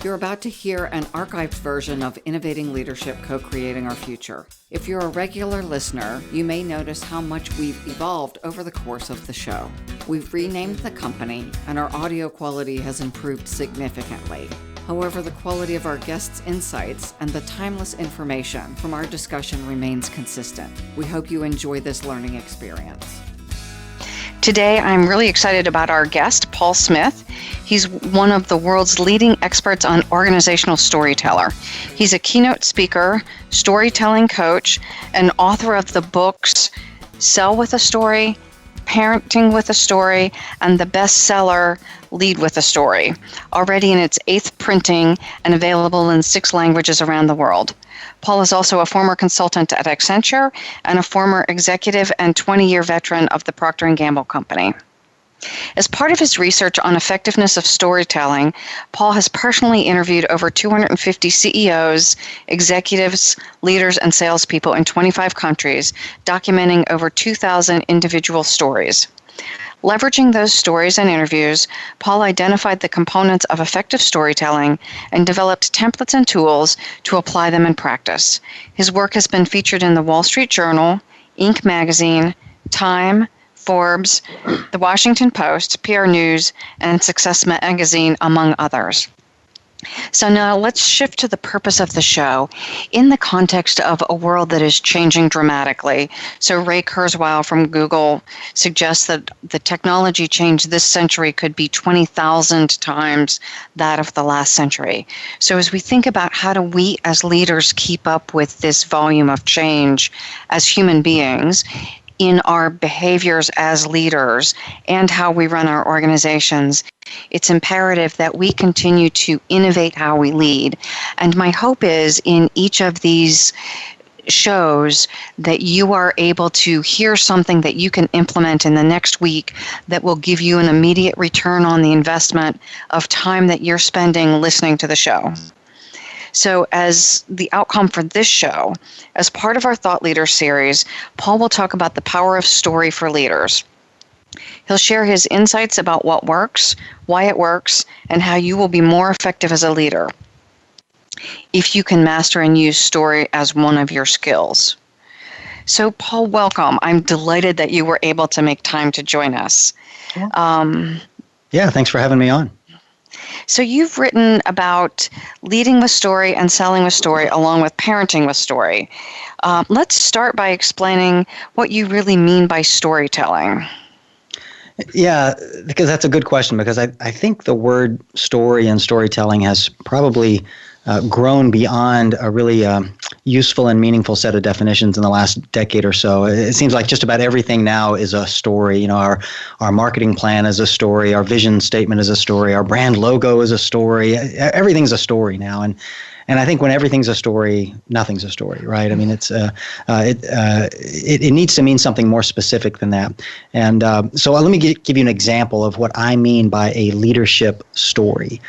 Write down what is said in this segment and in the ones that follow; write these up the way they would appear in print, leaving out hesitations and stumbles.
You're about to hear an archived version of Innovating Leadership, Co-Creating Our Future. If you're a regular listener, you may notice how much we've evolved over the course of the show. We've renamed the company, and our audio quality has improved significantly. However, the quality of our guests' insights and the timeless information from our discussion remains consistent. We hope you enjoy this learning experience. Today, I'm really excited about our guest, Paul Smith. He's one of the world's leading experts on organizational storyteller. He's a keynote speaker, storytelling coach, and author of the books Sell with a Story, Parenting with a Story, and the bestseller Lead with a Story, already in its 8th printing and available in 6 languages around the world. Paul is also a former consultant at Accenture and a former executive and 20-year veteran of the Proctor and Gamble company. As part of his research on effectiveness of storytelling, Paul has personally interviewed over 250 CEOs, executives, leaders, and salespeople in 25 countries, documenting over 2,000 individual stories. Leveraging those stories and interviews, Paul identified the components of effective storytelling and developed templates and tools to apply them in practice. His work has been featured in the Wall Street Journal, Inc. magazine, Time, Forbes, The Washington Post, PR News, and Success Magazine, among others. So now let's shift to the purpose of the show in the context of a world that is changing dramatically. So Ray Kurzweil from Google suggests that the technology change this century could be 20,000 times that of the last century. So as we think about how do we as leaders keep up with this volume of change as human beings, in our behaviors as leaders and how we run our organizations, it's imperative that we continue to innovate how we lead. And my hope is in each of these shows that you are able to hear something that you can implement in the next week that will give you an immediate return on the investment of time that you're spending listening to the show. So as the outcome for this show, as part of our Thought Leader series, Paul will talk about the power of story for leaders. He'll share his insights about what works, why it works, and how you will be more effective as a leader if you can master and use story as one of your skills. So Paul, welcome. I'm delighted that you were able to make time to join us. Yeah, thanks for having me on. So you've written about leading with story and selling with story along with parenting with story. Let's start by explaining what you really mean by storytelling. Yeah, because that's a good question, because I think the word story and storytelling has probably grown beyond a really useful and meaningful set of definitions in the last decade or so. It seems like just about everything now is a story. You know, our marketing plan is a story, our vision statement is a story, our brand logo is a story. Everything's a story now, and I think when everything's a story, nothing's a story, right? I mean, it needs to mean something more specific than that. And so let me give you an example of what I mean by a leadership story.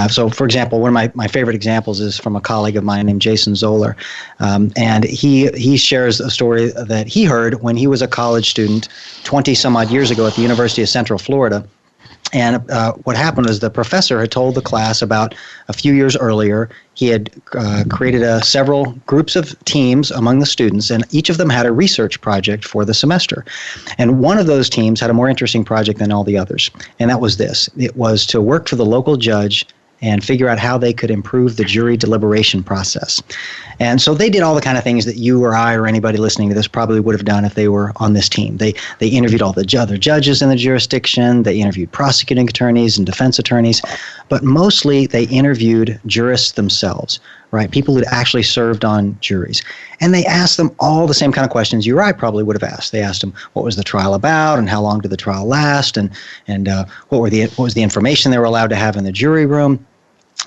So, for example, one of my favorite examples is from a colleague of mine named Jason Zoller. And he shares a story that he heard when he was a college student 20 some odd years ago at the University of Central Florida. And what happened was the professor had told the class about a few years earlier, he had created several groups of teams among the students, and each of them had a research project for the semester. And one of those teams had a more interesting project than all the others, and that was this. It was to work for the local judge and figure out how they could improve the jury deliberation process. And so they did all the kind of things that you or I or anybody listening to this probably would have done if they were on this team. They interviewed all the other judges in the jurisdiction, they interviewed prosecuting attorneys and defense attorneys, but mostly they interviewed jurists themselves, right? People who'd actually served on juries. And they asked them all the same kind of questions you or I probably would have asked. They asked them, what was the trial about, and how long did the trial last, and what was the information they were allowed to have in the jury room.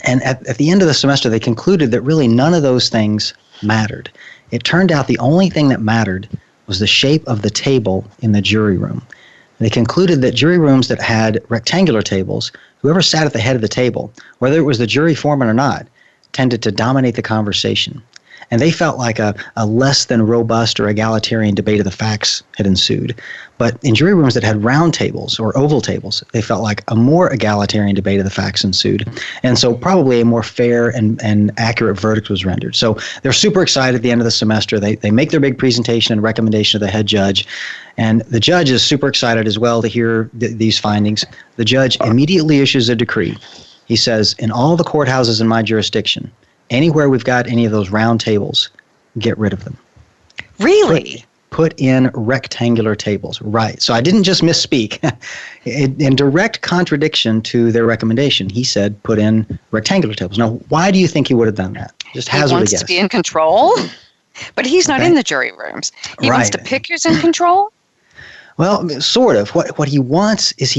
And at the end of the semester, they concluded that really none of those things mattered. It turned out the only thing that mattered was the shape of the table in the jury room. They concluded that jury rooms that had rectangular tables, whoever sat at the head of the table, whether it was the jury foreman or not, tended to dominate the conversation. and they felt like a less than robust or egalitarian debate of the facts had ensued. But in jury rooms that had round tables or oval tables, they felt like a more egalitarian debate of the facts ensued. And so probably a more fair and accurate verdict was rendered. So they're super excited at the end of the semester. They make their big presentation and recommendation to the head judge. And the judge is super excited as well to hear these findings. The judge immediately issues a decree. He says, in all the courthouses in my jurisdiction, anywhere we've got any of those round tables, get rid of them. Really? Put in rectangular tables. Right. So I didn't just misspeak. In direct contradiction to their recommendation, he said put in rectangular tables. Now, why do you think he would have done that? Just hazard a guess. He wants to be in control, but he's not in the jury rooms. He wants to pick who's in control? Well, sort of. What he wants is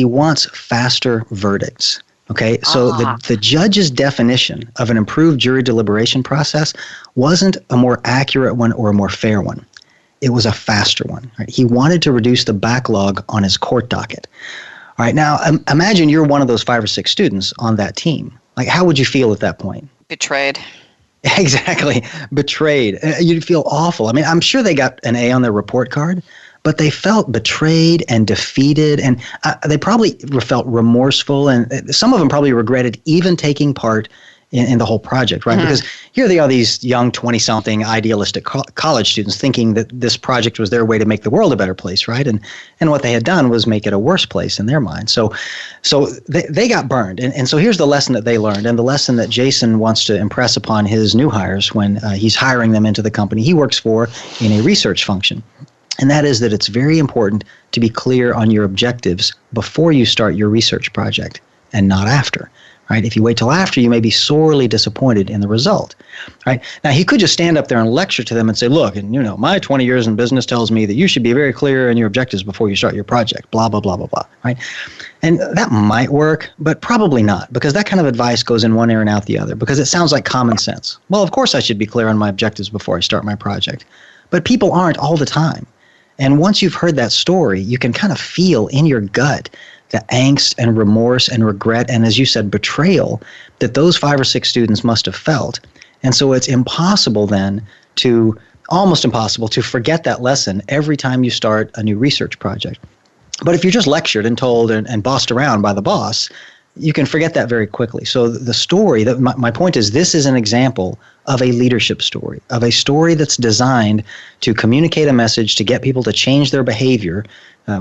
faster verdicts. Okay, so the judge's definition of an improved jury deliberation process wasn't a more accurate one or a more fair one. It was a faster one. Right? He wanted to reduce the backlog on his court docket. All right, now imagine you're one of those 5 or 6 students on that team. Like, how would you feel at that point? Betrayed. Exactly, betrayed. You'd feel awful. I mean, I'm sure they got an A on their report card, but they felt betrayed and defeated, and they probably felt remorseful, and some of them probably regretted even taking part in the whole project, right? Mm-hmm. Because here they are, these young 20-something idealistic college students thinking that this project was their way to make the world a better place, right? And what they had done was make it a worse place in their mind. So they got burned. And so here's the lesson that they learned, and the lesson that Jason wants to impress upon his new hires when he's hiring them into the company he works for in a research function. And that is that it's very important to be clear on your objectives before you start your research project and not after, right? If you wait till after, you may be sorely disappointed in the result, right? Now, he could just stand up there and lecture to them and say, look, and my 20 years in business tells me that you should be very clear in your objectives before you start your project, blah, blah, blah, blah, blah, right? And that might work, but probably not, because that kind of advice goes in one ear and out the other, because it sounds like common sense. Well, of course I should be clear on my objectives before I start my project, but people aren't all the time. And once you've heard that story, you can kind of feel in your gut the angst and remorse and regret and, as you said, betrayal that those 5 or 6 students must have felt. And so it's almost impossible to forget that lesson every time you start a new research project. But if you're just lectured and told and bossed around by the boss, you can forget that very quickly. So the story, my point is, this is an example of a leadership story, of a story that's designed to communicate a message, to get people to change their behavior,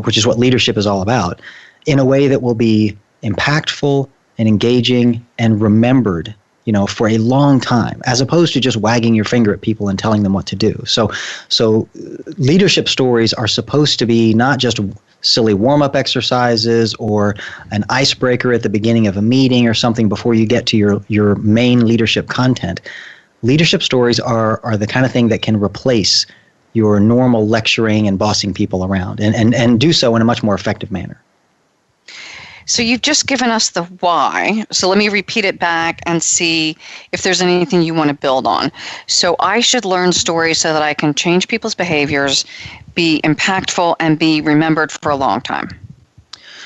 which is what leadership is all about, in a way that will be impactful and engaging and remembered, for a long time, as opposed to just wagging your finger at people and telling them what to do. So leadership stories are supposed to be not just silly warm-up exercises or an icebreaker at the beginning of a meeting or something before you get to your main leadership content. Leadership stories are the kind of thing that can replace your normal lecturing and bossing people around and do so in a much more effective manner. So you've just given us the why. So let me repeat it back and see if there's anything you want to build on. So I should learn stories so that I can change people's behaviors, be impactful, and be remembered for a long time.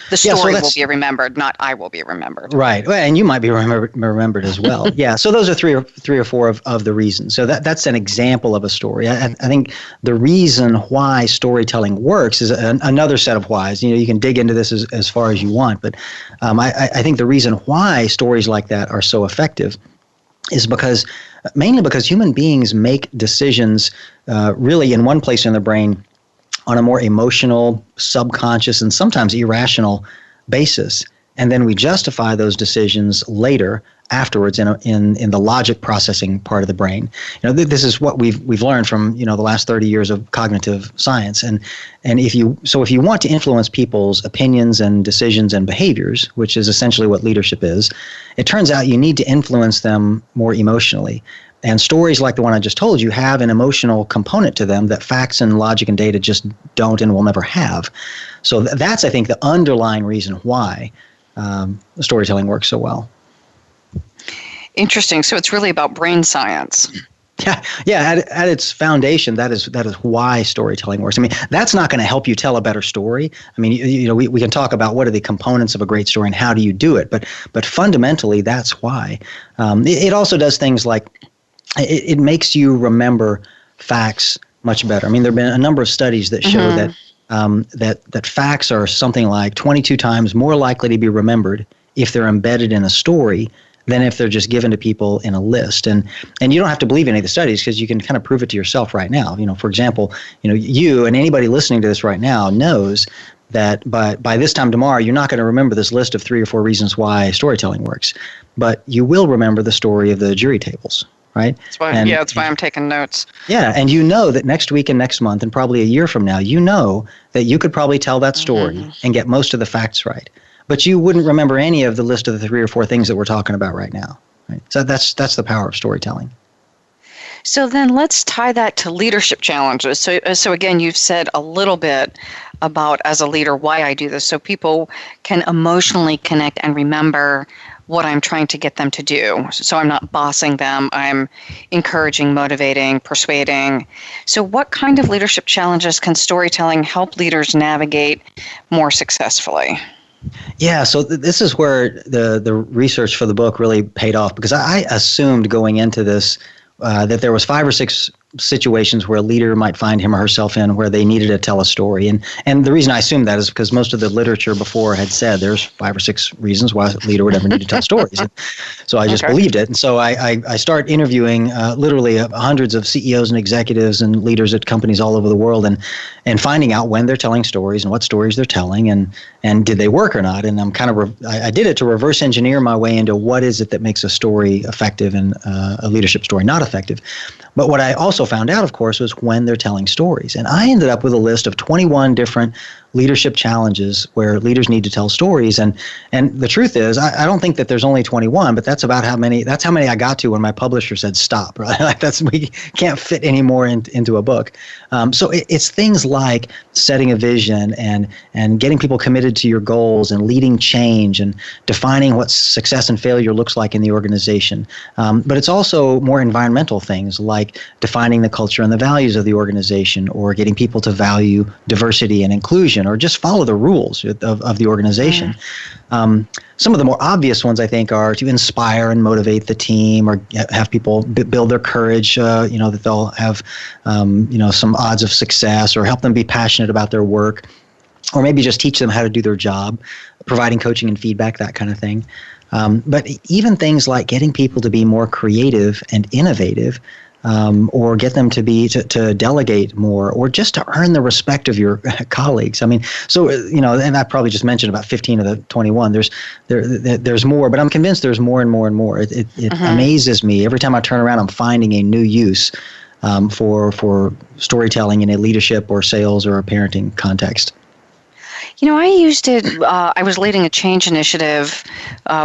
The story will be remembered, not I will be remembered. Right. Well, and you might be remembered as well. Yeah. So those are three or four of the reasons. So that's an example of a story. I think the reason why storytelling works is another set of whys. You can dig into this as far as you want, but I think the reason why stories like that are so effective is mainly because human beings make decisions really in one place in the brain on a more emotional, subconscious, and sometimes irrational basis. And then we justify those decisions later, afterwards, in the logic processing part of the brain. This is what we've learned from the last 30 years of cognitive science. And if you want to influence people's opinions and decisions and behaviors, which is essentially what leadership is, it turns out you need to influence them more emotionally. And stories like the one I just told you have an emotional component to them that facts and logic and data just don't and will never have. So that's, I think, the underlying reason why storytelling works so well. Interesting. So it's really about brain science. Yeah. At its foundation, that is why storytelling works. I mean, that's not going to help you tell a better story. I mean, we can talk about what are the components of a great story and how do you do it, but fundamentally, that's why. It also does things like it makes you remember facts much better. I mean, there have been a number of studies that show that facts are something like 22 times more likely to be remembered if they're embedded in a story than if they're just given to people in a list. And you don't have to believe any of the studies because you can kind of prove it to yourself right now. For example, you and anybody listening to this right now knows that by this time tomorrow, you're not going to remember this list of 3 or 4 reasons why storytelling works, but you will remember the story of the jury tables. Right? That's why I'm taking notes. Yeah, and you know that next week and next month and probably a year from now, you know that you could probably tell that story and get most of the facts right. But you wouldn't remember any of the list of the 3 or 4 things that we're talking about right now. Right? So that's the power of storytelling. So then let's tie that to leadership challenges. So again, you've said a little bit about, as a leader, why I do this, so people can emotionally connect and remember what I'm trying to get them to do. So I'm not bossing them. I'm encouraging, motivating, persuading. So what kind of leadership challenges can storytelling help leaders navigate more successfully? Yeah, so this is where the research for the book really paid off, because I assumed going into this that there was 5 or 6 situations where a leader might find him or herself in where they needed to tell a story. And the reason I assumed that is because most of the literature before had said there's 5 or 6 reasons why a leader would ever need to tell stories. And so I just believed it. And so I start interviewing literally hundreds of CEOs and executives and leaders at companies all over the world and finding out when they're telling stories and what stories they're telling and did they work or not. And I'm I did it to reverse engineer my way into what is it that makes a story effective and a leadership story not effective. But what I also found out, of course, was when they're telling stories. And I ended up with a list of 21 different leadership challenges where leaders need to tell stories. And the truth is, I don't think that there's only 21, but that's how many I got to when my publisher said stop, right? Like we can't fit any more into a book. So it's things like setting a vision and getting people committed to your goals and leading change and defining what success and failure looks like in the organization. But it's also more environmental things like defining the culture and the values of the organization, or getting people to value diversity and inclusion, or just follow the rules of the organization. Some of the more obvious ones, I think, are to inspire and motivate the team, or have people build their courage, that they'll have, some odds of success, or help them be passionate about their work, or maybe just teach them how to do their job, providing coaching and feedback, that kind of thing. But even things like getting people to be more creative and innovative, or get them to delegate more, or just to earn the respect of your colleagues. I mean, so and I probably just mentioned about 15 of the 21. There's more, but I'm convinced there's more and more and more. It amazes me every time I turn around. I'm finding a new use for storytelling in a leadership or sales or a parenting context. I used it, I was leading a change initiative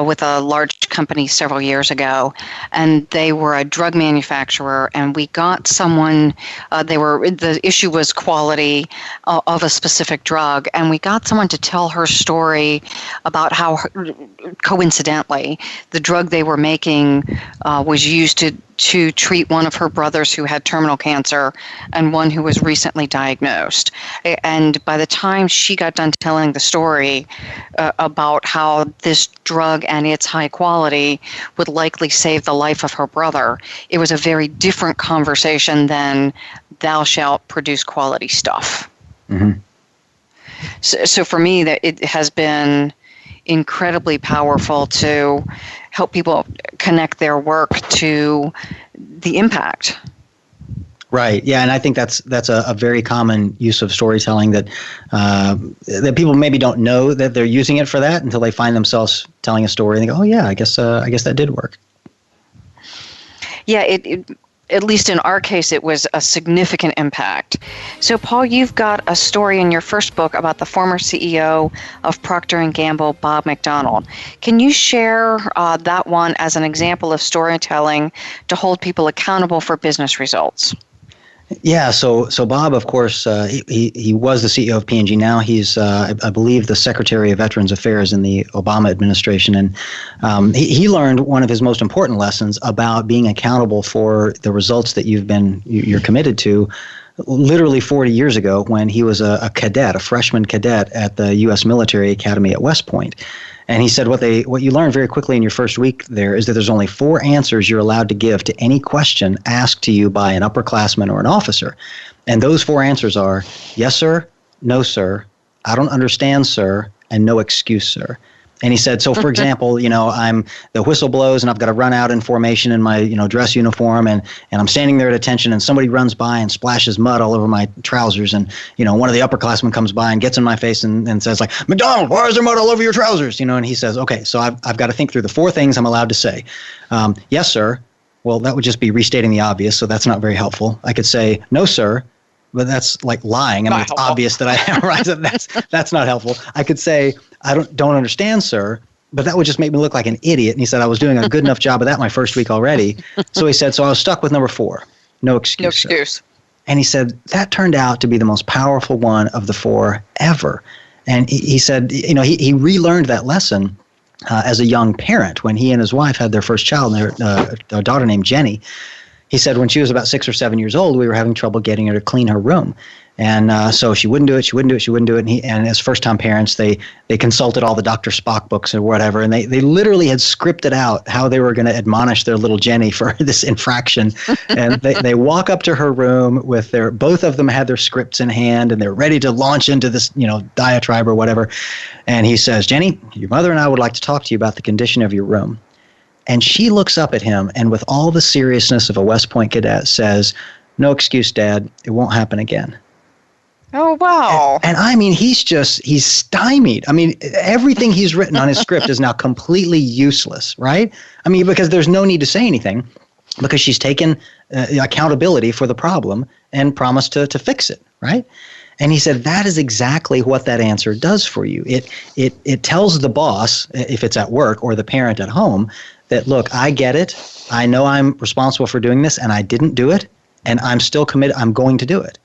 with a large company several years ago, and they were a drug manufacturer, and we got someone, the issue was quality of a specific drug, and we got someone to tell her story about how, coincidentally, the drug they were making was used to treat one of her brothers who had terminal cancer and one who was recently diagnosed. And by the time she got done telling the story about how this drug and its high quality would likely save the life of her brother, it was a very different conversation than thou shalt produce quality stuff. Mm-hmm. So for me, that it has been incredibly powerful to help people connect their work to the impact. Right. Yeah, and I think that's a very common use of storytelling that people maybe don't know that they're using it for that until they find themselves telling a story and they go, "Oh yeah, I guess that did work." Yeah, it at least in our case, it was a significant impact. So, Paul, you've got a story in your first book about the former CEO of Proctor and Gamble, Bob McDonald. Can you share that one as an example of storytelling to hold people accountable for business results? Yeah, so Bob, of course, he was the CEO of P&G. Now he's, I believe, the Secretary of Veterans Affairs in the Obama administration. And he learned one of his most important lessons about being accountable for the results that you're committed to literally 40 years ago when he was a cadet, a freshman cadet at the U.S. Military Academy at West Point. And he said what you learn very quickly in your first week there is that there's only 4 answers you're allowed to give to any question asked to you by an upperclassman or an officer. And those 4 answers are, yes, sir, no, sir, I don't understand, sir, and no excuse, sir. And he said, so for example, the whistle blows and I've got to run out in formation in my, dress uniform and I'm standing there at attention and somebody runs by and splashes mud all over my trousers. And, one of the upperclassmen comes by and gets in my face and says like, McDonald, why is there mud all over your trousers? And he says, okay, so I've got to think through the 4 things I'm allowed to say. Yes, sir. Well, that would just be restating the obvious. So that's not very helpful. I could say, no, sir. But that's like lying. I mean, it's obvious that I am right. That's not helpful. I could say, I don't understand, sir, but that would just make me look like an idiot. And he said, I was doing a good enough job of that my first week already. So he said, so I was stuck with number 4, no excuse. No excuse. Sir. And he said, that turned out to be the most powerful one of the 4 ever. And he said, he relearned that lesson as a young parent when he and his wife had their first child, their daughter named Jenny. He said when she was about 6 or 7 years old, we were having trouble getting her to clean her room. And so she wouldn't do it. And as first-time parents, they consulted all the Dr. Spock books or whatever, and they literally had scripted out how they were going to admonish their little Jenny for this infraction. And they walk up to her room with both of them had their scripts in hand, and they're ready to launch into this, diatribe or whatever. And he says, Jenny, your mother and I would like to talk to you about the condition of your room. And she looks up at him and with all the seriousness of a West Point cadet says, no excuse, Dad, it won't happen again. Oh, wow. And I mean, he's stymied. I mean, everything he's written on his script is now completely useless, right? I mean, because there's no need to say anything because she's taken accountability for the problem and promised to fix it, right? And he said that is exactly what that answer does for you. It tells the boss, if it's at work, or the parent at home, that, look, I get it. I know I'm responsible for doing this, and I didn't do it, and I'm still committed. I'm going to do it.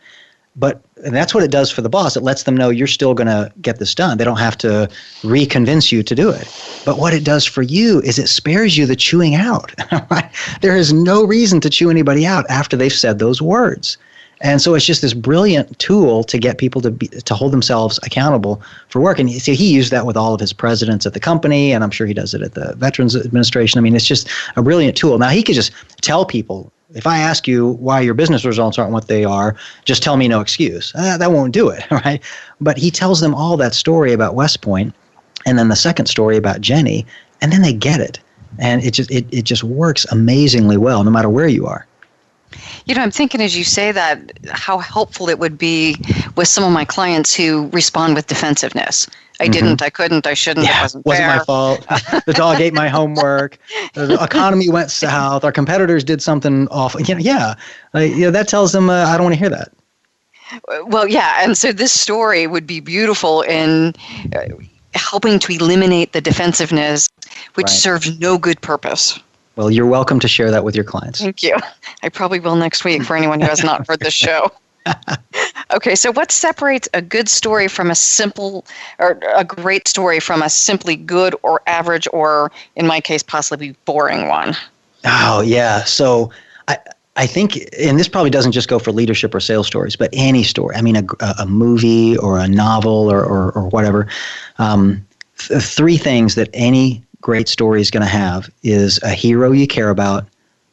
And that's what it does for the boss. It lets them know you're still going to get this done. They don't have to reconvince you to do it. But what it does for you is it spares you the chewing out. Right? There is no reason to chew anybody out after they've said those words. And so it's just this brilliant tool to get people to hold themselves accountable for work. And see, he used that with all of his presidents at the company, and I'm sure he does it at the Veterans Administration. I mean, it's just a brilliant tool. Now, he could just tell people, if I ask you why your business results aren't what they are, just tell me no excuse. That won't do it, right? But he tells them all that story about West Point, and then the second story about Jenny, and then they get it. And it just works amazingly well, no matter where you are. I'm thinking as you say that, how helpful it would be with some of my clients who respond with defensiveness. I didn't, I couldn't, I shouldn't, it wasn't fair. My fault. The dog ate my homework. The economy went south. Our competitors did something awful. That tells them, I don't want to hear that. Well, yeah, and so this story would be beautiful in helping to eliminate the defensiveness, which serves no good purpose. Well, you're welcome to share that with your clients. Thank you. I probably will next week for anyone who has not heard this show. Okay, so what separates a good story from a great story from a simply good or average or, in my case, possibly boring one? Oh, yeah. So I think, and this probably doesn't just go for leadership or sales stories, but any story. I mean, a movie or a novel or whatever. 3 things that any great story is going to have is a hero you care about,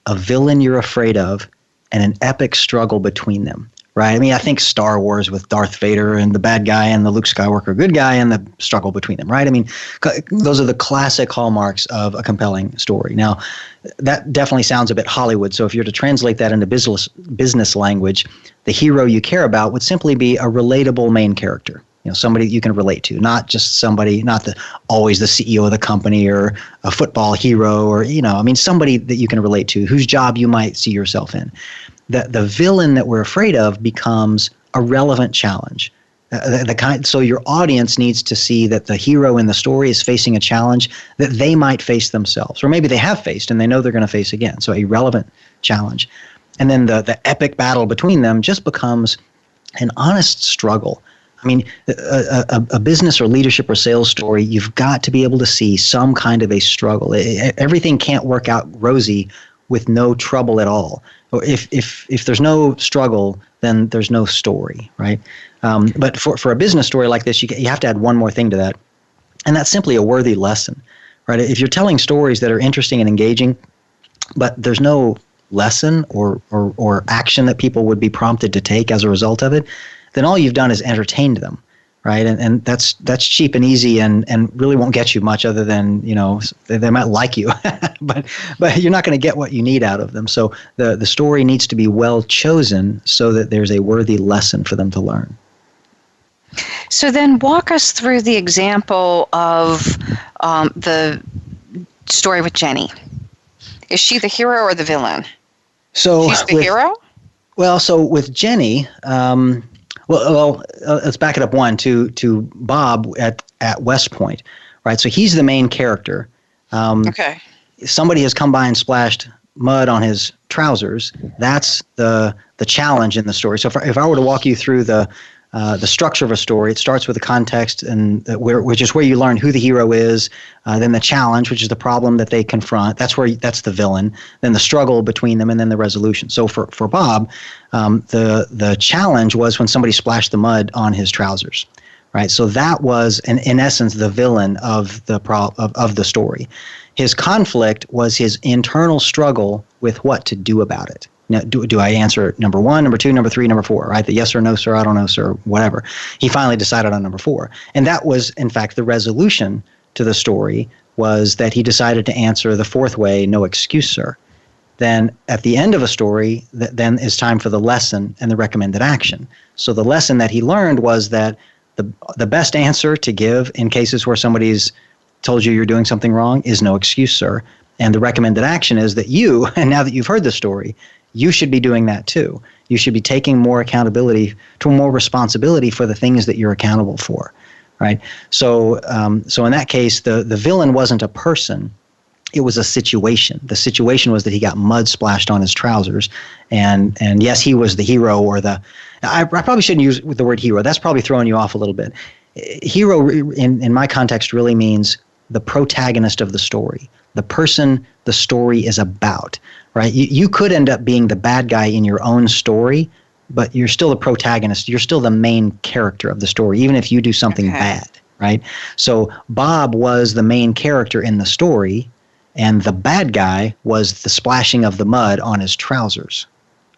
a villain you're afraid of, and an epic struggle between them, right? I mean, I think Star Wars with Darth Vader and the bad guy and the Luke Skywalker good guy and the struggle between them, right? I mean, those are the classic hallmarks of a compelling story. Now, that definitely sounds a bit Hollywood, so if you're to translate that into business language, the hero you care about would simply be a relatable main character. Somebody you can relate to, not just somebody, not always the CEO of the company or a football hero or, somebody that you can relate to, whose job you might see yourself in. The villain that we're afraid of becomes a relevant challenge. So your audience needs to see that the hero in the story is facing a challenge that they might face themselves, or maybe they have faced and they know they're going to face again. So a relevant challenge. And then the epic battle between them just becomes an honest struggle. I mean, a business or leadership or sales story, you've got to be able to see some kind of a struggle. Everything can't work out rosy with no trouble at all. Or if there's no struggle, then there's no story, right? But for a business story like this, you have to add one more thing to that, and that's simply a worthy lesson, right? If you're telling stories that are interesting and engaging, but there's no lesson or action that people would be prompted to take as a result of it, then all you've done is entertained them, right? And that's cheap and easy and really won't get you much other than, they might like you, but you're not going to get what you need out of them. So the story needs to be well chosen so that there's a worthy lesson for them to learn. So then walk us through the example of the story with Jenny. Is she the hero or the villain? So she's the hero? Well, so with Jenny, let's back it up to Bob at West Point, right? So he's the main character. Okay. Somebody has come by and splashed mud on his trousers. That's the challenge in the story. So if I were to walk you through the structure of a story, it starts with the context, and which is where you learn who the hero is. Then the challenge, which is the problem that they confront. That's the villain. Then the struggle between them, and then the resolution. So for Bob, the challenge was when somebody splashed the mud on his trousers, right? So that was in essence the villain of the story. His conflict was his internal struggle with what to do about it. Now, do I answer number 1, number 2, number 3, number 4, right? The yes or no, sir, I don't know, sir, whatever. He finally decided on number 4. And that was, in fact, the resolution to the story was that he decided to answer the 4th way, no excuse, sir. Then at the end of a story, then is time for the lesson and the recommended action. So the lesson that he learned was that the best answer to give in cases where somebody's told you you're doing something wrong is no excuse, sir. And the recommended action is that you, and now that you've heard the story, you should be doing that too. You should be taking more accountability, more responsibility for the things that you're accountable for, right? So in that case, the villain wasn't a person. It was a situation. The situation was that he got mud splashed on his trousers, and yes, he was the hero I probably shouldn't use the word hero. That's probably throwing you off a little bit. Hero in my context really means the protagonist of the story, the person the story is about, right? You could end up being the bad guy in your own story, but you're still the protagonist. You're still the main character of the story, even if you do something bad, right? So Bob was the main character in the story, and the bad guy was the splashing of the mud on his trousers,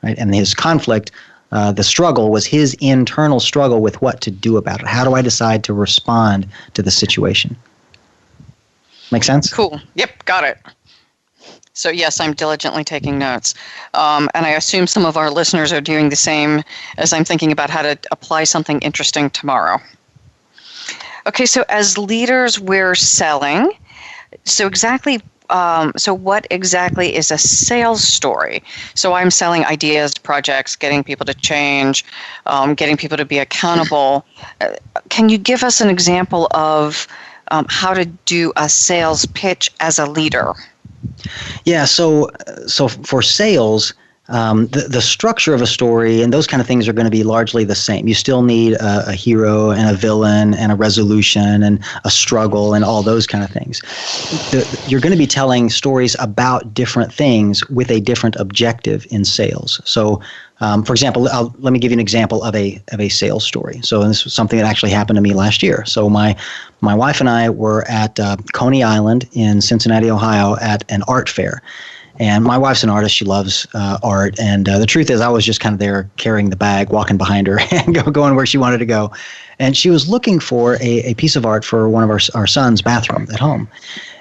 right? And his conflict, the struggle was his internal struggle with what to do about it. How do I decide to respond to the situation? Make sense? Cool. Yep, got it. So yes, I'm diligently taking notes. And I assume some of our listeners are doing the same as I'm thinking about how to apply something interesting tomorrow. Okay, so as leaders, we're selling. So what exactly is a sales story? So I'm selling ideas, projects, getting people to change, getting people to be accountable. Can you give us an example of how to do a sales pitch as a leader? Yeah, so for sales, the structure of a story and those kind of things are going to be largely the same. You still need a hero and a villain and a resolution and a struggle and all those kind of things. You're going to be telling stories about different things with a different objective in sales. So, for example, let me give you an example of a sales story. So this was something that actually happened to me last year. So my wife and I were at Coney Island in Cincinnati, Ohio, at an art fair. And my wife's an artist. She loves art. And the truth is I was just kind of there carrying the bag, walking behind her and going where she wanted to go. And she was looking for a piece of art for one of our son's bathroom at home.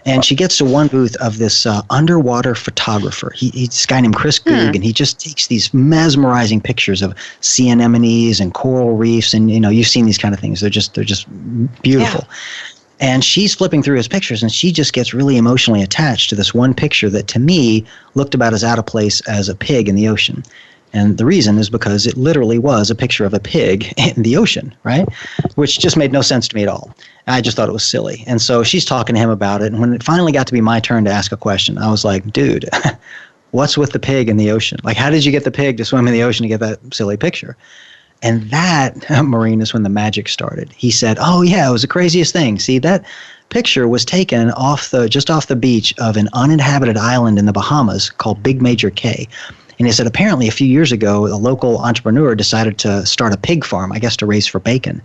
And she gets to one booth of this underwater photographer. He's this guy named Chris Goog, and he just takes these mesmerizing pictures of sea anemones and coral reefs. And, you've seen these kind of things. They're just beautiful. Yeah. And she's flipping through his pictures, and she just gets really emotionally attached to this one picture that, to me, looked about as out of place as a pig in the ocean. And the reason is because it literally was a picture of a pig in the ocean, right? Which just made no sense to me at all. I just thought it was silly. And so she's talking to him about it, and when it finally got to be my turn to ask a question, I was like, dude, what's with the pig in the ocean? Like, how did you get the pig to swim in the ocean to get that silly picture? And that, Maureen, is when the magic started. He said, oh, yeah, it was the craziest thing. See, that picture was taken just off the beach of an uninhabited island in the Bahamas called Big Major Cay. And he said apparently a few years ago, a local entrepreneur decided to start a pig farm, I guess to raise for bacon.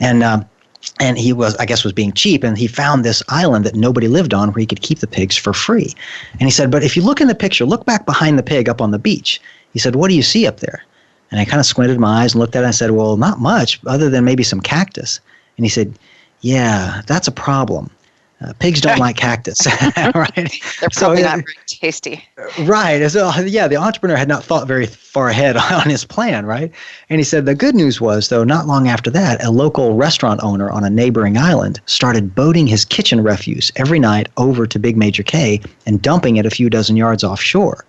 And he was being cheap, and he found this island that nobody lived on where he could keep the pigs for free. And he said, but if you look in the picture, look back behind the pig up on the beach. He said, what do you see up there? And I kind of squinted my eyes and looked at it and said, well, not much other than maybe some cactus. And he said, yeah, that's a problem. Pigs don't like cactus, right? They're probably not very tasty. Right. So, the entrepreneur had not thought very far ahead on his plan, right? And he said the good news was, though, not long after that, a local restaurant owner on a neighboring island started boating his kitchen refuse every night over to Big Major Cay and dumping it a few dozen yards offshore.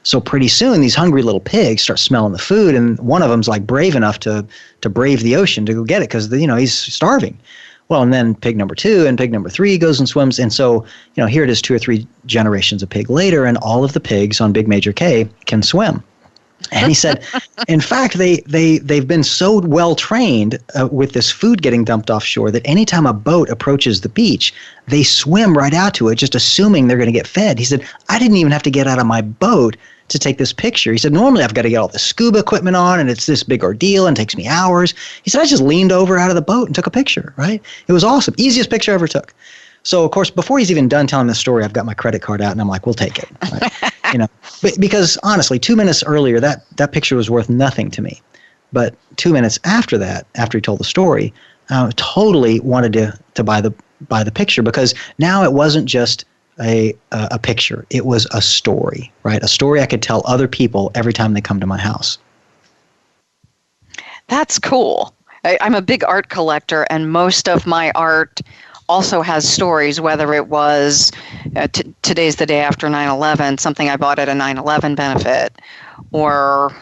So pretty soon, these hungry little pigs start smelling the food, and one of them's like brave enough to brave the ocean to go get it because he's starving. Well, and then pig number 2 and pig number 3 goes and swims. And so, here it is 2 or 3 generations of pig later, and all of the pigs on Big Major Cay can swim. And he said, in fact, they've been so well trained with this food getting dumped offshore that anytime a boat approaches the beach, they swim right out to it, just assuming they're going to get fed. He said, I didn't even have to get out of my boat to take this picture. He said, normally I've got to get all the scuba equipment on, and it's this big ordeal and takes me hours. He said, I just leaned over out of the boat and took a picture, right? It was awesome. Easiest picture I ever took. So, of course, before he's even done telling the story, I've got my credit card out, and I'm like, we'll take it. Right? But because honestly, 2 minutes earlier, that picture was worth nothing to me. But 2 minutes after that, after he told the story, I totally wanted to buy the picture, because now it wasn't just a picture. It was a story, right? A story I could tell other people every time they come to my house. That's cool. I'm a big art collector, and most of my art also has stories, whether it was today's the day after 9/11, something I bought at a 9/11 benefit, or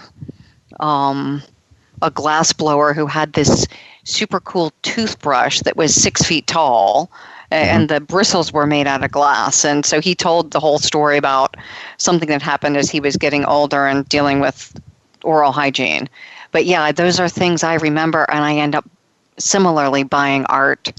a glass blower who had this super cool toothbrush that was 6 feet tall, and the bristles were made out of glass. And so he told the whole story about something that happened as he was getting older and dealing with oral hygiene. But yeah, those are things I remember, and I end up similarly buying art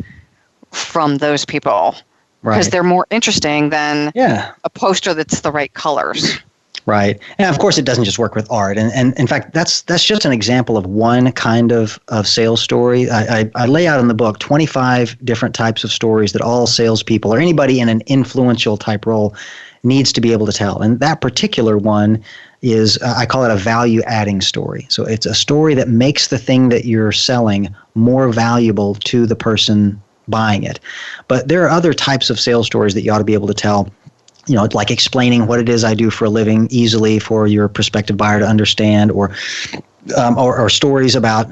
from those people because they're more interesting than a poster that's the right colors. Right. And of course, it doesn't just work with art. And in fact, that's just an example of one kind of sales story. I lay out in the book 25 different types of stories that all salespeople or anybody in an influential type role needs to be able to tell. And that particular one is, I call it a value-adding story. So it's a story that makes the thing that you're selling more valuable to the person buying it. But there are other types of sales stories that you ought to be able to tell. Like explaining what it is I do for a living easily for your prospective buyer to understand, or stories about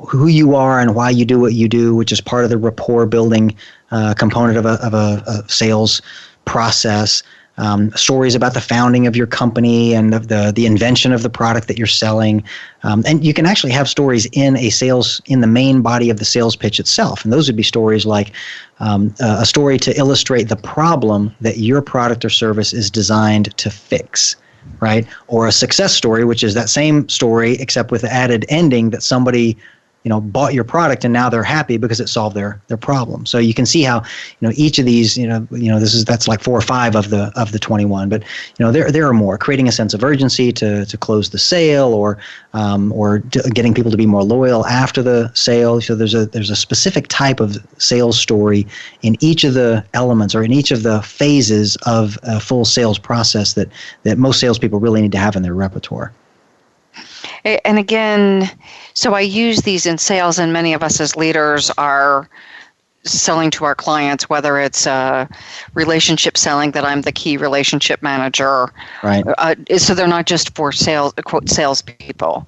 who you are and why you do what you do, which is part of the rapport building component of a sales process. Stories about the founding of your company and of the invention of the product that you're selling. And you can actually have stories in the main body of the sales pitch itself. And those would be stories like a story to illustrate the problem that your product or service is designed to fix, right? Or a success story, which is that same story, except with the added ending that somebody bought your product and now they're happy because it solved their problem. So you can see how, each of these, that's like 4 or 5 of the 21, but there are more. Creating a sense of urgency to close the sale, or getting people to be more loyal after the sale. So there's a specific type of sales story in each of the elements or in each of the phases of a full sales process that most salespeople really need to have in their repertoire. And again, so I use these in sales, and many of us as leaders are selling to our clients, whether it's relationship selling, that I'm the key relationship manager. Right. So they're not just for sales, quote, salespeople,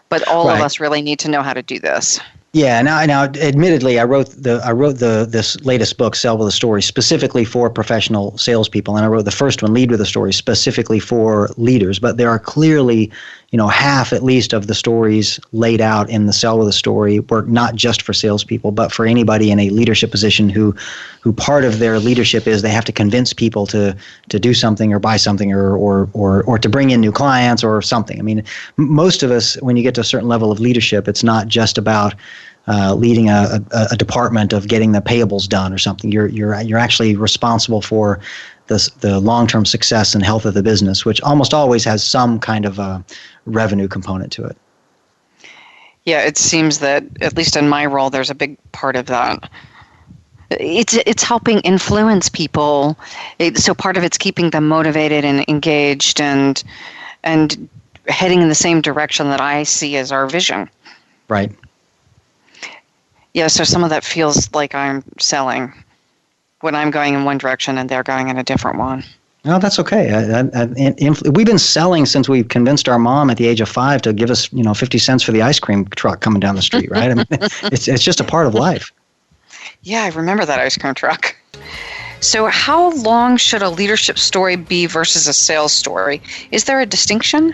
but all of us really need to know how to do this. Yeah. Now, admittedly, I wrote this latest book, Sell with a Story, specifically for professional salespeople, and I wrote the first one, Lead with a Story, specifically for leaders. But there are clearly, half at least of the stories laid out in the Sell with a Story work not just for salespeople, but for anybody in a leadership position who part of their leadership is they have to convince people to do something or buy something or to bring in new clients or something. I mean, most of us, when you get to a certain level of leadership, it's not just about leading a department of getting the payables done or something. You're actually responsible for the long-term success and health of the business, which almost always has some kind of a revenue component to it. Yeah, it seems that, at least in my role, there's a big part of that. It's helping influence people. So part of it's keeping them motivated and engaged and heading in the same direction that I see as our vision. Right. Yeah, so some of that feels like I'm selling when I'm going in one direction and they're going in a different one. No, that's okay. We've been selling since we convinced our mom at the age of 5 to give us, 50 cents for the ice cream truck coming down the street, right? I mean, it's just a part of life. Yeah, I remember that ice cream truck. So how long should a leadership story be versus a sales story? Is there a distinction?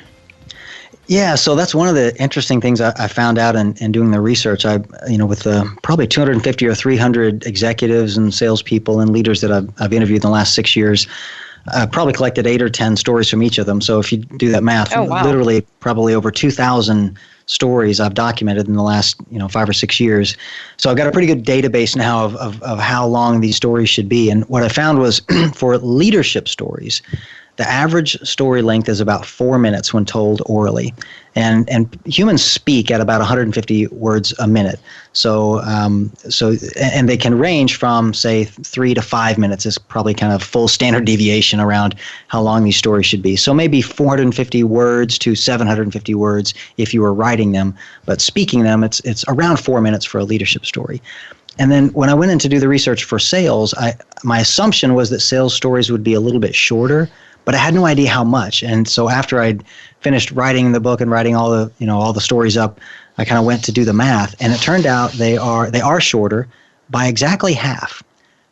Yeah, so that's one of the interesting things I found out in doing the research. With probably 250 or 300 executives and salespeople and leaders that I've interviewed in the last 6 years, probably collected 8 or 10 stories from each of them. So if you do that math, literally probably over 2,000 stories I've documented in the last 5 or 6 years. So I've got a pretty good database now of how long these stories should be. And what I found was for leadership stories, the average story length is about 4 minutes when told orally, and humans speak at about 150 words a minute. So and they can range from, say, 3 to 5 minutes is probably kind of full standard deviation around how long these stories should be. So maybe 450 words to 750 words if you were writing them, but speaking them, it's around 4 minutes for a leadership story. And then when I went in to do the research for sales, my assumption was that sales stories would be a little bit shorter, but I had no idea how much. And so after I'd finished writing the book and writing all the stories up, I kind of went to do the math, and it turned out they are shorter by exactly half.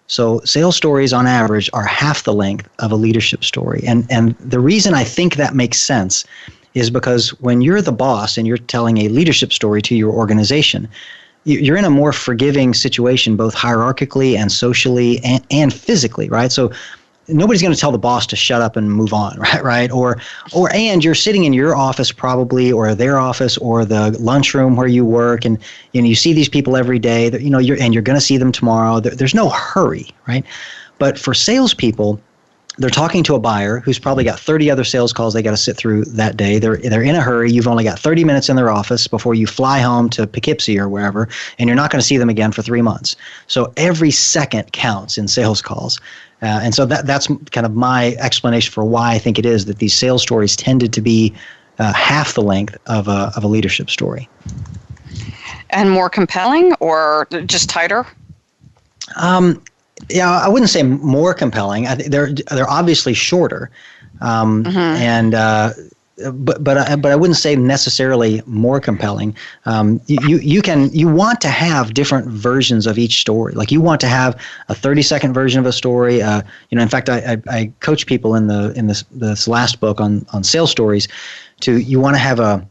So sales stories on average are half the length of a leadership story. And the reason I think that makes sense is because when you're the boss and you're telling a leadership story to your organization, you're in a more forgiving situation, both hierarchically and socially and physically, right? So nobody's going to tell the boss to shut up and move on, right? And you're sitting in your office probably, or their office, or the lunchroom where you work, and you see these people every day. That you're going to see them tomorrow. There's no hurry, right? But for salespeople, they're talking to a buyer who's probably got 30 other sales calls they got to sit through that day. They're in a hurry. You've only got 30 minutes in their office before you fly home to Poughkeepsie or wherever, and you're not going to see them again for 3 months. So every second counts in sales calls. And so that's kind of my explanation for why I think it is that these sales stories tended to be half the length of a leadership story. And more compelling, or just tighter? Yeah, I wouldn't say more compelling. They're obviously shorter, and but I wouldn't say necessarily more compelling. You want to have different versions of each story. Like you want to have a 30-second version of a story. In fact, I coach people in this last book on sales stories. You want to have a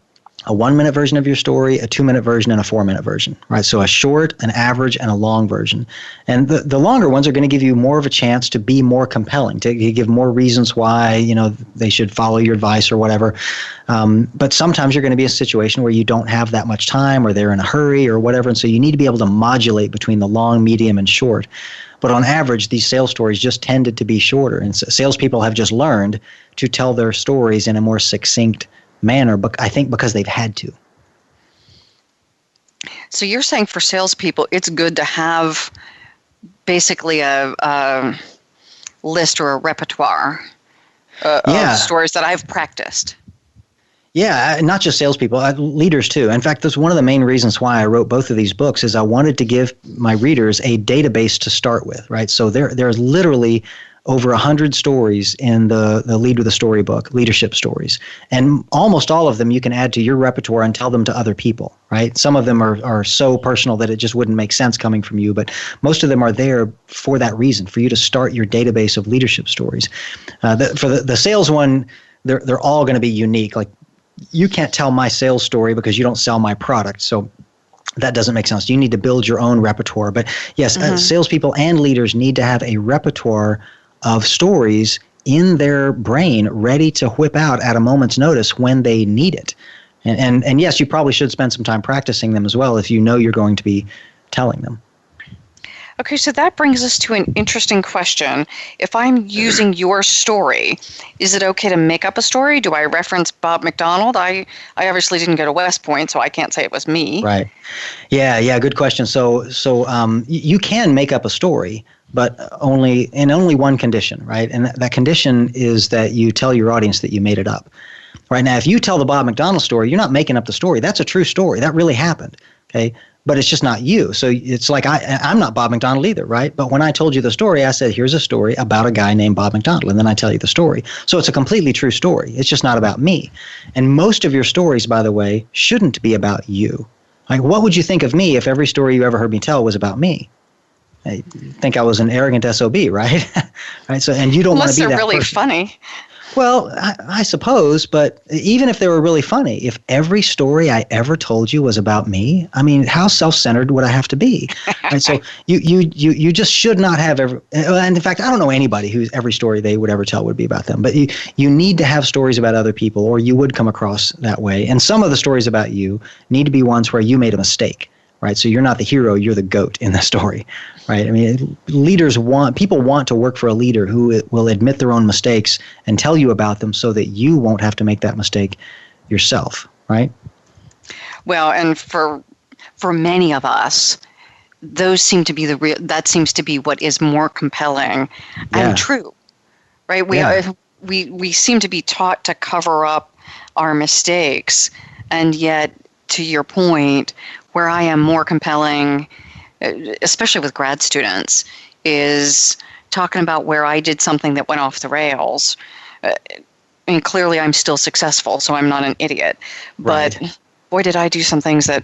1-minute version of your story, a 2-minute version, and a 4-minute version, right? So a short, an average, and a long version. And the longer ones are going to give you more of a chance to be more compelling, to give more reasons why, they should follow your advice or whatever. But sometimes you're going to be in a situation where you don't have that much time, or they're in a hurry or whatever. And so you need to be able to modulate between the long, medium, and short. But on average, these sales stories just tended to be shorter. And salespeople have just learned to tell their stories in a more succinct manner, but I think because they've had to. So you're saying for salespeople, it's good to have basically a list or a repertoire of stories that I've practiced. Yeah, not just salespeople, leaders too. In fact, that's one of the main reasons why I wrote both of these books is I wanted to give my readers a database to start with, right? So there's literally over 100 stories in the Lead with a Story book, leadership stories. And almost all of them you can add to your repertoire and tell them to other people, right? Some of them are so personal that it just wouldn't make sense coming from you, but most of them are there for that reason, for you to start your database of leadership stories. For the sales one, they're all going to be unique. Like, you can't tell my sales story because you don't sell my product, so that doesn't make sense. You need to build your own repertoire. But yes, salespeople and leaders need to have a repertoire of stories in their brain ready to whip out at a moment's notice when they need it. And yes, you probably should spend some time practicing them as well if you know you're going to be telling them. Okay, so that brings us to an interesting question. If I'm using your story, is it okay to make up a story? Do I reference Bob McDonald? I obviously didn't go to West Point, so I can't say it was me. Right. Yeah, good question. So you can make up a story, but only one condition, right? And that condition is that you tell your audience that you made it up. Right now, if you tell the Bob McDonald story, you're not making up the story. That's a true story. That really happened. Okay. But it's just not you. So it's like I'm not Bob McDonald either, right? But when I told you the story, I said, here's a story about a guy named Bob McDonald, and then I tell you the story. So it's a completely true story. It's just not about me. And most of your stories, by the way, shouldn't be about you. Like, what would you think of me if every story you ever heard me tell was about me? I think I was an arrogant SOB, right? Right. So, and you don't want to be that person. Unless they're really funny. Well, I suppose, but even if they were really funny, if every story I ever told you was about me, I mean, how self-centered would I have to be? Right? So you just should not have every, and in fact, I don't know anybody whose every story they would ever tell would be about them, but you need to have stories about other people, or you would come across that way. And some of the stories about you need to be ones where you made a mistake. Right, so you're not the hero; you're the goat in the story, right? I mean, people want to work for a leader who will admit their own mistakes and tell you about them, so that you won't have to make that mistake yourself, right? Well, and for many of us, those seem to be that seems to be what is more compelling and true, right? We seem to be taught to cover up our mistakes, and yet, to your point, where I am more compelling, especially with grad students, is talking about where I did something that went off the rails. And clearly I'm still successful, so I'm not an idiot. But boy, did I do some things that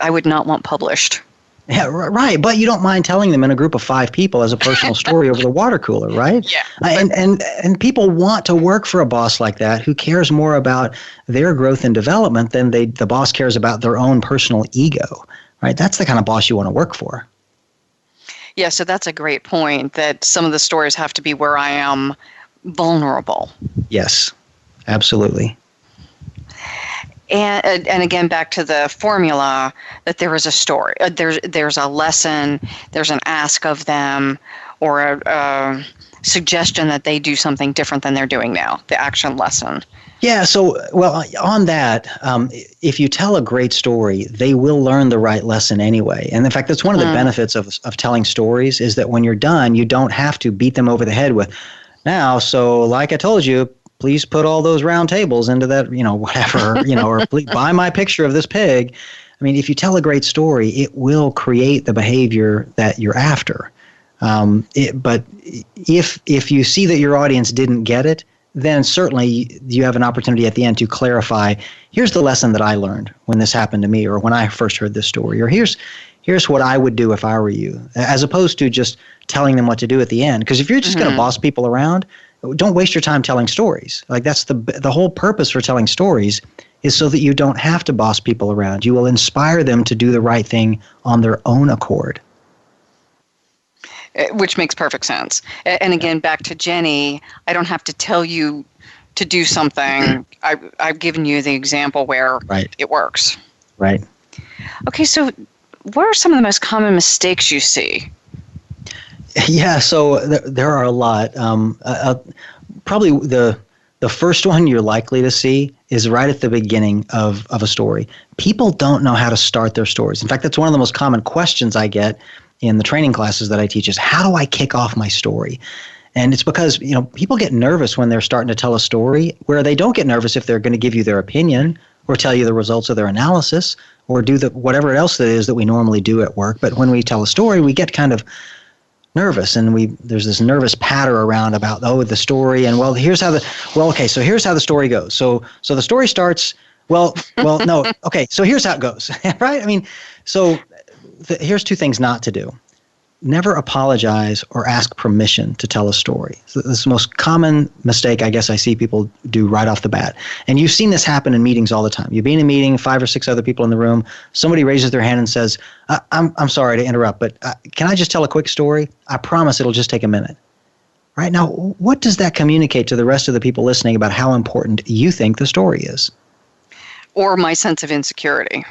I would not want published. Yeah, right. But you don't mind telling them in a group of 5 people as a personal story over the water cooler, right? Yeah. And people want to work for a boss like that who cares more about their growth and development than the boss cares about their own personal ego, right? That's the kind of boss you want to work for. Yeah, so that's a great point, that some of the stories have to be where I am vulnerable. Yes, absolutely. And again, back to the formula, that there is a story, there's a lesson, there's an ask of them, or a suggestion that they do something different than they're doing now, the action lesson. Yeah, so, well, on that, if you tell a great story, they will learn the right lesson anyway. And in fact, that's one of the benefits of telling stories, is that when you're done, you don't have to beat them over the head with, now, so like I told you, please put all those round tables into that, whatever, or please buy my picture of this pig. I mean, if you tell a great story, it will create the behavior that you're after. But if you see that your audience didn't get it, then certainly you have an opportunity at the end to clarify, here's the lesson that I learned when this happened to me, or when I first heard this story, or here's what I would do if I were you, as opposed to just telling them what to do at the end. Because if you're just going to boss people around, don't waste your time telling stories. Like, that's the whole purpose for telling stories, is so that you don't have to boss people around. You will inspire them to do the right thing on their own accord. Which makes perfect sense. And again, back to Jenny, I don't have to tell you to do something. I've given you the example where it works. Right. Okay, so what are some of the most common mistakes you see? Yeah, so there are a lot. Probably the first one you're likely to see is right at the beginning of a story. People don't know how to start their stories. In fact, that's one of the most common questions I get in the training classes that I teach, is how do I kick off my story? And it's because, people get nervous when they're starting to tell a story, where they don't get nervous if they're going to give you their opinion or tell you the results of their analysis or do whatever else that is that we normally do at work. But when we tell a story, we get kind of nervous, and there's this nervous patter around about, the story, and here's how the story goes. So the story starts, no, okay, so here's how it goes, right? I mean, so here's 2 things not to do. Never apologize or ask permission to tell a story. So this is the most common mistake I guess I see people do right off the bat. And you've seen this happen in meetings all the time. You'll be in a meeting, 5 or 6 other people in the room. Somebody raises their hand and says, I'm sorry to interrupt, but can I just tell a quick story? I promise it'll just take a minute. Right now, what does that communicate to the rest of the people listening about how important you think the story is? Or my sense of insecurity.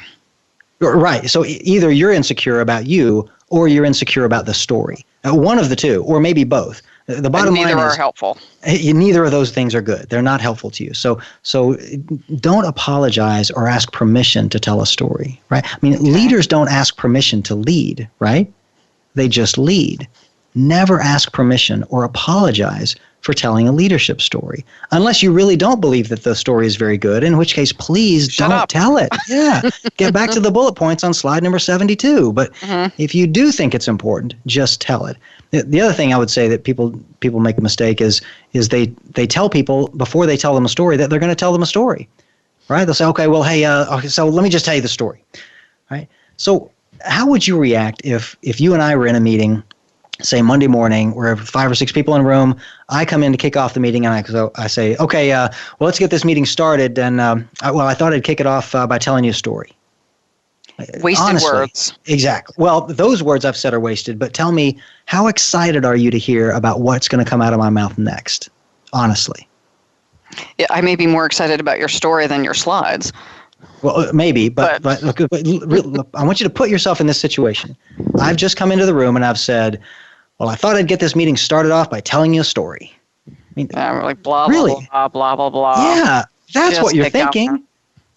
Right. So either you're insecure about you or you're insecure about the story. One of the two, or maybe both. The bottom line is neither are helpful. Neither of those things are good. They're not helpful to you. So don't apologize or ask permission to tell a story, right? I mean, leaders don't ask permission to lead, right? They just lead. Never ask permission or apologize for telling a leadership story, unless you really don't believe that the story is very good, in which case, please don't tell it. Yeah. Get back to the bullet points on slide number 72. But if you do think it's important, just tell it. The other thing I would say that people make a mistake is they tell people before they tell them a story that they're going to tell them a story, right? They'll say, okay, well, hey, so let me just tell you the story, right? So how would you react if you and I were in a meeting, say Monday morning, we're 5 or 6 people in a room, I come in to kick off the meeting, and I say, okay, well, let's get this meeting started, and I thought I'd kick it off by telling you a story. Wasted Honestly, words. Exactly. Well, those words I've said are wasted, but tell me, how excited are you to hear about what's going to come out of my mouth next? Honestly. Yeah, I may be more excited about your story than your slides. Well, maybe, but I want you to put yourself in this situation. I've just come into the room and I've said, well, I thought I'd get this meeting started off by telling you a story. I mean, like blah, really? blah, blah, blah, blah. Yeah, that's Just what you're pick out thinking.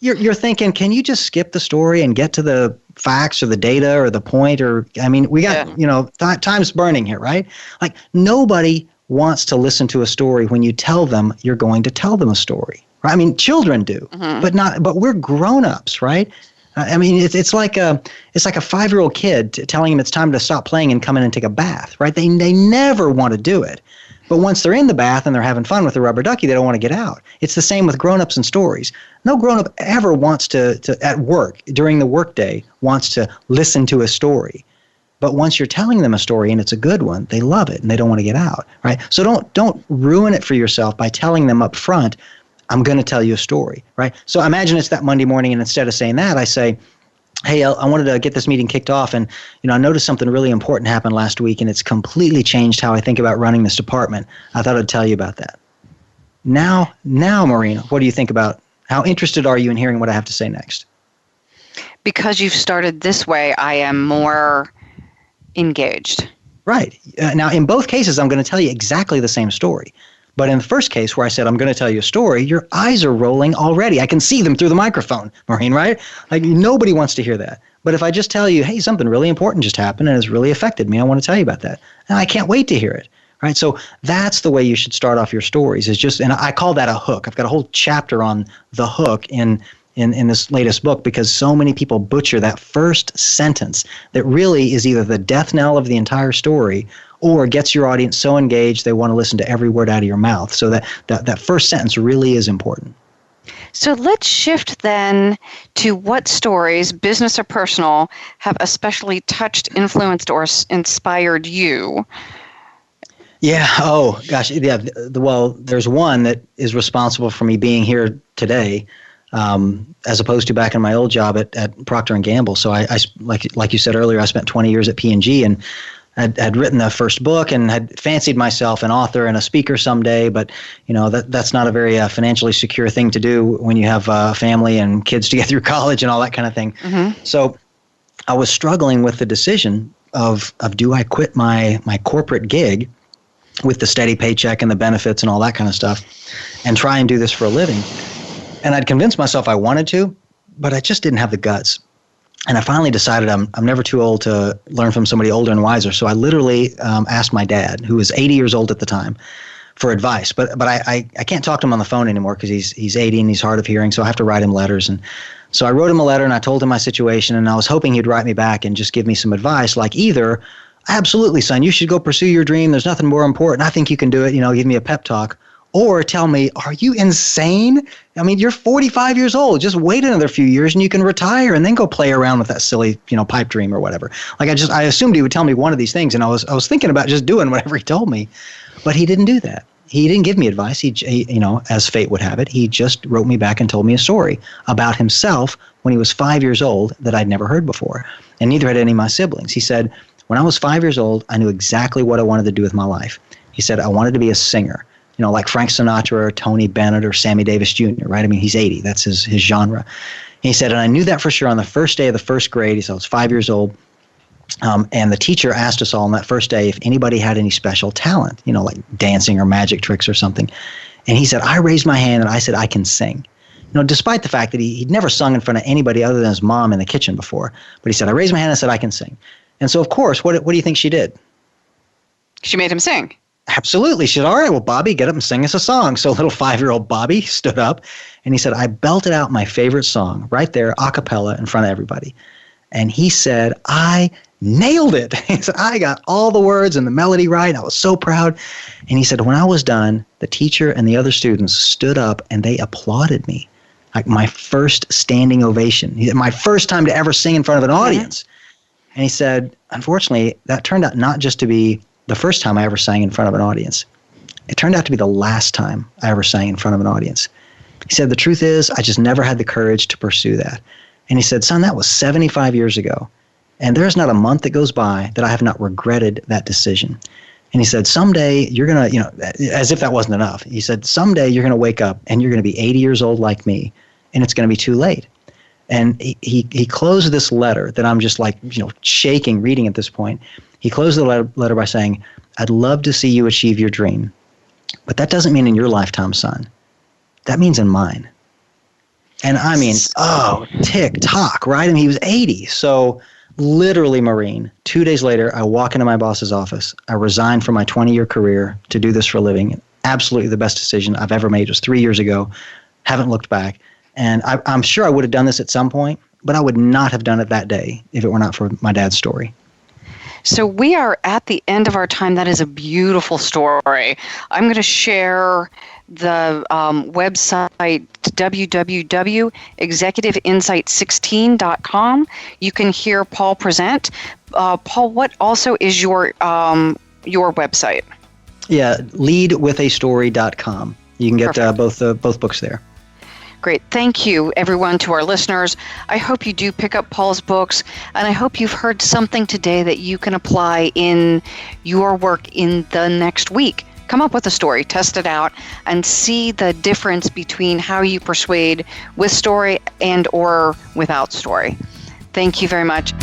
You're thinking, can you just skip the story and get to the facts or the data or the point? Or, I mean, we got, time's burning here, right? Like, nobody wants to listen to a story when you tell them you're going to tell them a story. Right? I mean, children do, but we're grown-ups, right? I mean, it's like a 5-year-old kid telling him it's time to stop playing and come in and take a bath, right? They never want to do it. But once they're in the bath and they're having fun with the rubber ducky, they don't want to get out. It's the same with grown-ups and stories. No grown-up ever wants to at work, during the workday, wants to listen to a story. But once you're telling them a story and it's a good one, they love it and they don't want to get out, right? So don't ruin it for yourself by telling them up front, I'm going to tell you a story, right? So imagine it's that Monday morning, and instead of saying that, I say, hey, I wanted to get this meeting kicked off, and I noticed something really important happened last week, and it's completely changed how I think about running this department. I thought I'd tell you about that. Now, Marina, what do you think about, how interested are you in hearing what I have to say next? Because you've started this way, I am more engaged. Right. Now, in both cases, I'm going to tell you exactly the same story. But in the first case where I said, I'm going to tell you a story, your eyes are rolling already. I can see them through the microphone, Maureen, right? Like, nobody wants to hear that. But if I just tell you, hey, something really important just happened and has really affected me, I want to tell you about that. And I can't wait to hear it, right? So that's the way you should start off your stories, is just, and I call that a hook. I've got a whole chapter on the hook in this latest book, because so many people butcher that first sentence that really is either the death knell of the entire story or gets your audience so engaged they want to listen to every word out of your mouth. So that first sentence really is important. So let's shift then to what stories, business or personal, have especially touched, influenced, or inspired you. Yeah. Oh, gosh. Yeah. Well, there's one that is responsible for me being here today, as opposed to back in my old job at Proctor and Gamble. So I like you said earlier, I spent 20 years at P&G and had written the first book and had fancied myself an author and a speaker someday. But that's not a very financially secure thing to do when you have a family and kids to get through college and all that kind of thing. Mm-hmm. So I was struggling with the decision of do I quit my corporate gig with the steady paycheck and the benefits and all that kind of stuff and try and do this for a living. And I'd convinced myself I wanted to, but I just didn't have the guts. And I finally decided I'm never too old to learn from somebody older and wiser. So I literally asked my dad, who was 80 years old at the time, for advice. But I can't talk to him on the phone anymore because he's 80 and he's hard of hearing. So I have to write him letters. And so I wrote him a letter and I told him my situation. And I was hoping he'd write me back and just give me some advice, like either, absolutely, son, you should go pursue your dream. There's nothing more important. I think you can do it. Give me a pep talk. Or tell me, are you insane? I mean, you're 45 years old. Just wait another few years and you can retire and then go play around with that silly, pipe dream or whatever. Like I assumed he would tell me one of these things, and I was thinking about just doing whatever he told me. But he didn't do that. He didn't give me advice. He as fate would have it, he just wrote me back and told me a story about himself when he was 5 years old that I'd never heard before. And neither had any of my siblings. He said, when I was 5 years old, I knew exactly what I wanted to do with my life. He said, I wanted to be a singer. like Frank Sinatra or Tony Bennett or Sammy Davis Jr., right? I mean, he's 80. That's his genre. And he said, and I knew that for sure on the first day of the first grade. He said, I was 5 years old. And the teacher asked us all on that first day if anybody had any special talent, like dancing or magic tricks or something. And he said, I raised my hand and I said, I can sing. Despite the fact that he'd never sung in front of anybody other than his mom in the kitchen before. But he said, I raised my hand and I said, I can sing. And so, of course, what do you think she did? She made him sing. Absolutely. She said, all right, well, Bobby, get up and sing us a song. So little 5-year-old Bobby stood up and he said, I belted out my favorite song right there, a cappella, in front of everybody. And he said, I nailed it. He said, I got all the words and the melody right. I was so proud. And he said, when I was done, the teacher and the other students stood up and they applauded me. Like my first standing ovation. My first time to ever sing in front of an audience. And he said, unfortunately, that turned out not just to be the first time I ever sang in front of an audience. It turned out to be the last time I ever sang in front of an audience. He said, the truth is, I just never had the courage to pursue that. And he said, son, that was 75 years ago. And there's not a month that goes by that I have not regretted that decision. And he said, someday you're going to, as if that wasn't enough. He said, someday you're going to wake up and you're going to be 80 years old like me, and it's going to be too late. And he closed this letter that I'm just like, shaking reading at this point. He closed the letter by saying, I'd love to see you achieve your dream, but that doesn't mean in your lifetime, son. That means in mine. And I mean, tick tock, right? I mean, he was 80. So literally, Maureen, 2 days later, I walk into my boss's office. I resigned from my 20-year career to do this for a living. Absolutely the best decision I've ever made. It was 3 years ago. Haven't looked back. And I'm sure I would have done this at some point, but I would not have done it that day if it were not for my dad's story. So we are at the end of our time. That is a beautiful story. I'm going to share the website www.executiveinsight16.com. You can hear Paul present. Paul, what also is your website? Yeah, leadwithastory.com. You can get both books there. Great. Thank you, everyone, to our listeners. I hope you do pick up Paul's books, and I hope you've heard something today that you can apply in your work in the next week. Come up with a story, test it out, and see the difference between how you persuade with story and or without story. Thank you very much.